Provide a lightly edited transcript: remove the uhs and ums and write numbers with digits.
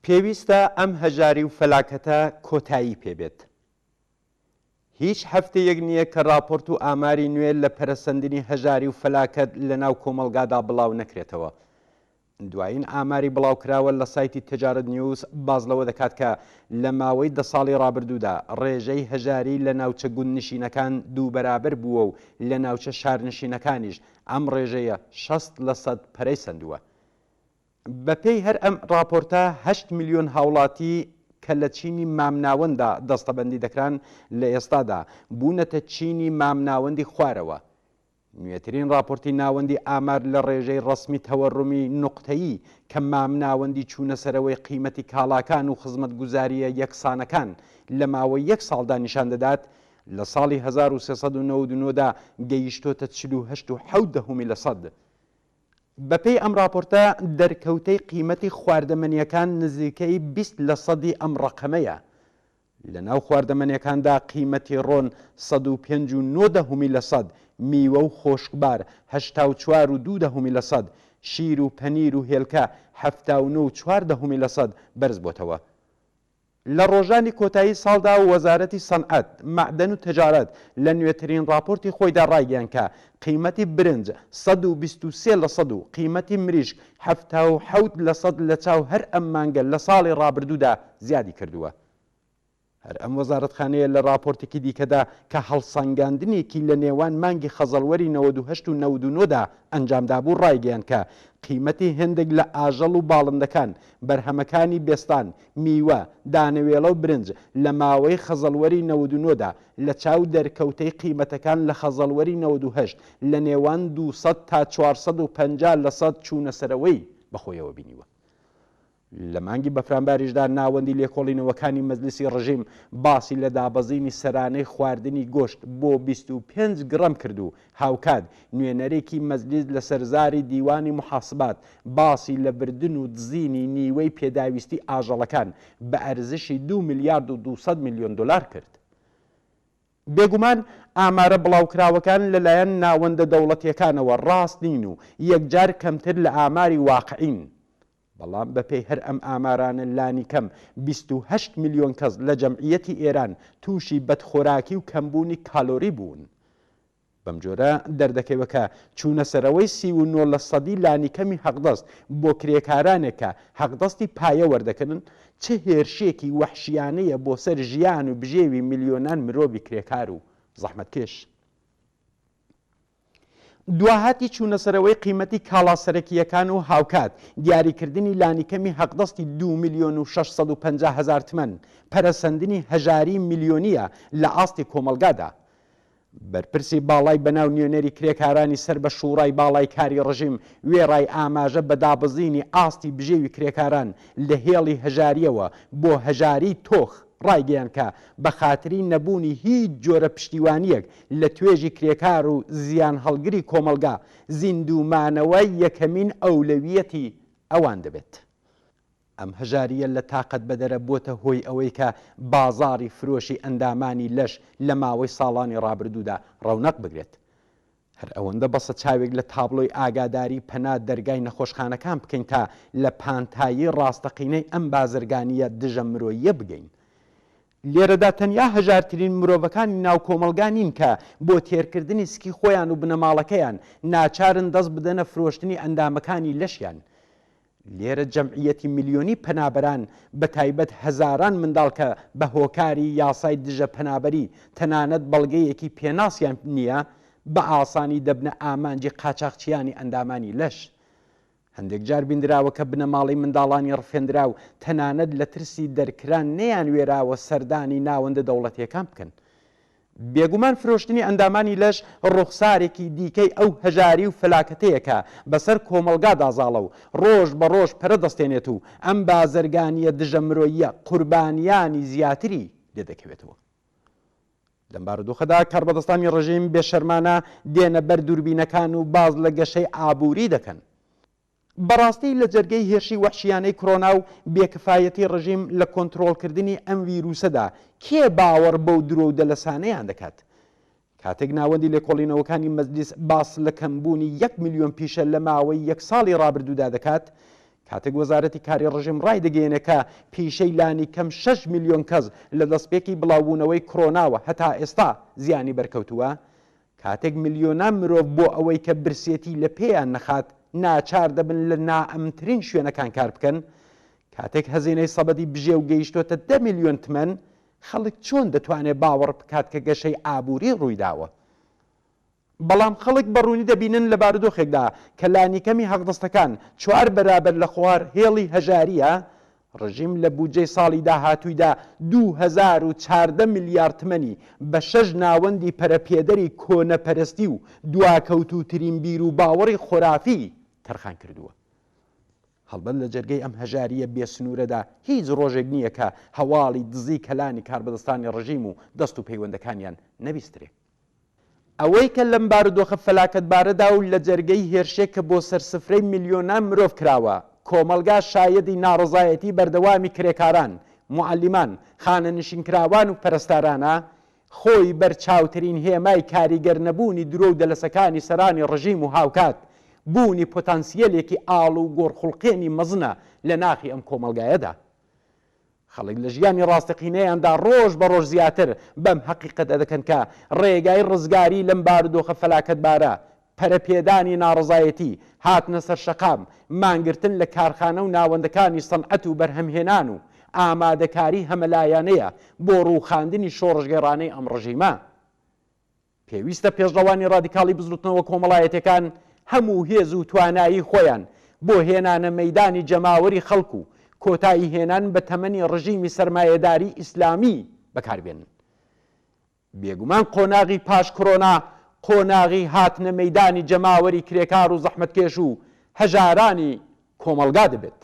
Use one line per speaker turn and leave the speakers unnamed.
پێویستە ئەم هەژاری و فەلاکەتە کۆتایی پێبێت. هیچ هەفتەیەک نییە کە راپۆرت و ئاماری نوێ لە پەرەسەندنی هەژاری و فەلاکەت لە ناو کۆمەلگادا بڵاو نەکرێتەوە. دوایین ئاماری بڵاوکراوە لە سایتی تجارت نیوز باز لەوە دەکات کە لە ماوەی 10 ساڵی ڕابردوودا ڕێژەی هەژاری لە ناوچە گوندنشینەکان دوو بەرابەر بووە و لە ناوچە شارنشینەکانیش ئەم ڕێژەیە 60% پەرەی سندووە. بەپێی هەر ئەم راپۆرتە 8 میلیۆن هاوڵاتی کە لە چینی مامناوەندا دەستەبەندی دەکران لە ئێستادا بوونەتە چینی مامناوەندی خوارەوە. نوێترین راپۆرتی ناوەندی ئامار لە ڕێژەی ڕسمی تەوەڕوومی نوقتەیی کە مامناوەندی چوونەسەرەوەی قیمەتی کاڵاکان و خزمەتگوزاریە یەکسانەکان لە ماوەی یەک ساڵدا نیشان دەدات لە ساڵی 1399دا گەیشتۆتە 48.7%. بەپێی ئەم راپۆرتە دەرکەوتەی قیمەتی خواردەمەنیەکان نزیکەی 20% ئەم ڕقەمەیە. لە ناو خواردەمەنیەکاندا قیمەتی ڕۆن 105.9%، میوە و خۆشکبار 84.2%، شیر و پەنیر و هێلکە 79.4% بەرز بۆتەوە. لە ڕۆژانی کۆتایی ساڵدا وەزارەتی سەنعەت، معدەن و تجارەت لە نوێترین راپۆرتی خۆیدا ڕایگەیاند کە قیمەتی برنج 123% و قیمەتی مریشک 77% لە چاو هەر ئەم مانگە لە ساڵی ڕابردوودا زیادی کردووە. هەر ئەم وەزارەتخانەیە لە راپۆرتێکی دیکەدا کە هەڵسەنگاندنێکی لە نێوان مانگی خەزەڵوەری 98 و 99دا ئەنجامدا بوو ڕایگەیاند کە قیمەتی هێندێک لە ئاژەڵ و باڵندەکان، بەرهەمەکانی بێستان، میوە، دانەوێڵە و برنج لە ماوەی خەزەڵوەری 99دا لە چاو دەرکەوتەی قیمەتەکان لە خەزەڵوەری 98 لە نێوان 200 تا 450% چوونەسەرەوەی بەخۆیەوە بینیوە. لە مانگی بەفرامباریشدا ناوەندی لێکۆڵینەوەکانی مەجلیسی ڕژیم باسی لە دابەزینی سەرانەی خواردنی گۆشت بۆ 25 گرەم کرد و هاوکات نوێنەرێکی مەجلیس لە سەرزاری دیوانی محاسبات باسی لە بردن و دزینی نیوەی پێداویستی ئاژەڵەکان بە ئەرزشی 2 میلیارد و 200 میلیۆن دلار کرد. بێگومان ئامارە بڵاوکراوەکان لەلایەن ناوەندە دەوڵەتیەکانەوە ڕاست نین و یەکجار کەمتر لە ئاماری واقعین. بەڵام بەپێی هەر ئەم ئامارانە لانی کەم 28 میلیۆن کەس لە جەمعیەتی ئێران تووشی بەدخۆراکی و کەمبوونی کالۆری بوون. بەم جۆرە دەردەکەوە کە چوونەسەرەوەی 39% لانی کەمی حەقدەست بۆ کرێکارانێکە حەقدەستی پایە وەردەکردن چه هێرشێکی وەحشیانەیە بۆ سەر ژیان و بژێوی میلیۆنان مرۆڤی کرێکار و زەحمەتکێش. دواهاتی چوونەسەرەوەی قیمەتی کاڵاسەرەکیەکان و هاوکات دیاریکردنی لانیکەمی حەقدەستی 2,650,000 تمەن پەرەسەندنی هەژاری میلیۆنیە لە ئاستی کۆمەلگادا. بەرپرسی باڵای بەناو نوێنەری کرێکارانی سەر بە شوڕای باڵای کاری ڕژیم وێڕای ئاماژە بە دابەزینی ئاستی بژێوی کرێکاران لە هێڵی هەژاریەوە بۆ هەژاری تۆخ ڕایگەیان کە بە خاتری نەبوونی هیچ جۆرە پشتیوانیەک لە توێژی کرێکار و زیان هەڵگری کۆمەلگا زیندومانەوە یەکەمین ئەولەویەتی ئەوان دەبێت. ئەم هەژاریە لە تاقەت بەدەرە بۆتە هۆی ئەوەی کە بازاڕی فرۆشی ئەندامانی لەش لە ماوەی ساڵانی ڕابردوودا ڕەونەق بگرێت. هەر ئەوەندە بەسە چاوێک لە تابلۆی ئاگاداری پەنا دەرگای نەخۆشخانەکان بکەین تا لە پانتایی ڕاستەقینەی ئەم بازرگانیە دژە مرۆیە بگەین. لێرەدا تەنیا هەژارترین مرۆڤەکانی ناو کۆمەلگا نین کە بۆ تێرکردنی سکی خۆیان و بنەماڵەکەیان ناچارن دەست بدەنە فرۆشتنی ئەندامەکانی لەشیان. لێرە جەمعیەتی میلیۆنی پەنابەران بە تایبەت هەزاران منداڵ کە بە هۆکاری یاسای دژە پەنابەری تەنانەت بەڵگەیەکی پێناسیان نییە بە ئاسانی دەبنە ئامانجی قاچاقچیانی ئەندامانی لەش. هەندێک جار بیندراوە کە بنەماڵی منداڵانی ڕفێنرا و تەنانەت لە ترسی دەرکران نەیان وێراوە سەردانی ناوەندە دەوڵەتیەکان بکەن. بێگومان فرۆشتنی ئەندامانی لەش ڕوخسارێکی دیکەی ئەو هەژاری و فەلاکەتەیەکە بەسەر کۆمەلگا دازاڵە و ڕۆژ بە ڕۆژ پەرە دەستێنێت و ئەم بازرگانیە دژە مرۆییە قوربانیانی زیاتری لێ دەکەوێتەوە. لەم بارودۆخەدا کاربەدەستانی ڕژیم بێشەرمانە دێنە بەر دووربینەکان و باز لە گەشەی ئابووری دەکەن. بەڕاستی لە جەرگەی هێرشی وەحشیانەی کۆرۆنا و بێکفایەتی ڕژیم لە کۆنتڕۆڵکردنی ئەم ڤیرۆسەدا کێ باوەڕ بەو درۆ و دەلەسانەیان دەکات؟ کاتێک ناوەندی لێکۆڵینەوەکانی مەجلیس باس لە کەمبوونی 1 میلیۆن پیشە لە ماوەی 1 ساڵی ڕابردوودا دەکات کاتێک وەزارەتی کاری ڕژیم ڕای دەگەێنێت کە پیشەی لانی کەم 6 میلیۆن کەس لە دەستپێکی بڵاوبوونەوەی کۆرۆناوە هەتا ئێستا زیانی بەرکەوتووە، کاتێک میلیۆنان مرۆڤ بۆ ئەوەی کە برسێتی لە پێیان نەخات ناچار دەبن لە نائەمترین شوێنەکان کار بکەن، کاتێک هەزینەی سەبەدی بژێ و گەیشتۆتە 10 میلیۆن تمەن، خەڵک چۆن دەتوانێت باوەڕ بکات کە گەشەی ئابووری ڕوویداوە؟ بەڵام خەڵک بەڕوونی دەبینن لە بارودۆخێکدا کە لانیکەمی حەقدەستەکان 4 بەرابەر لە خوار هێڵی هەژاریە، ڕژیم لە بودجەی ساڵی داهاتوویدا 2014 میلیارد تمەنی بە 6 ناوەندی پەرەپێدەری کۆنەپەرستی و دواکەوتووترین بیر و باوەڕی خۆرافی تەرخان کردووە. هەڵبەت لە جەرگەی ئەم هەژاریە بێسنوورەدا هیچ ڕۆژێک نییە کە هەواڵی دزی کەلانی کاربەدەستانی ڕژیم و دەست و پەیوەندەکانیان نەبیسترێ. ئەوەی کە لەم بارودۆخە فەلاکەتبارەدا و لە جەرگەی هێرشێک کە بۆ سەرسفرەی میلیۆنان مرۆڤ کراوە، کۆمەلگا شایەدی ناڕزایەتی بەردەوامی کرێکاران، معەلیمان، خانەنشینکراوان و پەرستارانە، خۆی بەرچاوترین هێمای کاریگەر نەبوونی درۆ و دەلەسەکانی سەرانی ڕژیم و هاوکات، بوونی پۆتانسیەلێکی ئاڵ و گۆڕخوڵقێنی مەزنە لە ناخی ئەم کۆمەلگایەدا. خەڵک لە ژیانی ڕاستەقینەیاندا ڕۆژ بە ڕۆژ زیاتر بەم حەقیقەتە دەکەن کە ڕێگای ڕزگاری لەم بارودۆخە فەلاکەتبارە، پەرەپێدانی ناڕزایەتی، هاتنە سەر شەقام، مانگرتن لە کارخانە و ناوەندەکانی سەنعەت و بەرهەمهێنان و ئامادەکاری هەمەلایانەیە بۆ ڕووخاندنی شۆڕژگەڕانەی ئەم ڕژیمە. پێویستە پێشڕەوانی ڕادیکاڵی بزروتنەوە کۆمەڵایەتەکان هەموو هێز و توانایی خۆیان بۆ هێنانە مەیدانی جەماوەری خەڵک و کۆتایی هێنان بە تەمەنی ڕژیمی سەرمایەداری ئیسلامی بەکاربێنن. بێگومان قۆناغی پاش کۆرۆنا قۆناغی هاتنە مەیدانی جەماوەری کرێکار و زەحمەتکێش و هەژارانی کۆمەلگا دەبێت.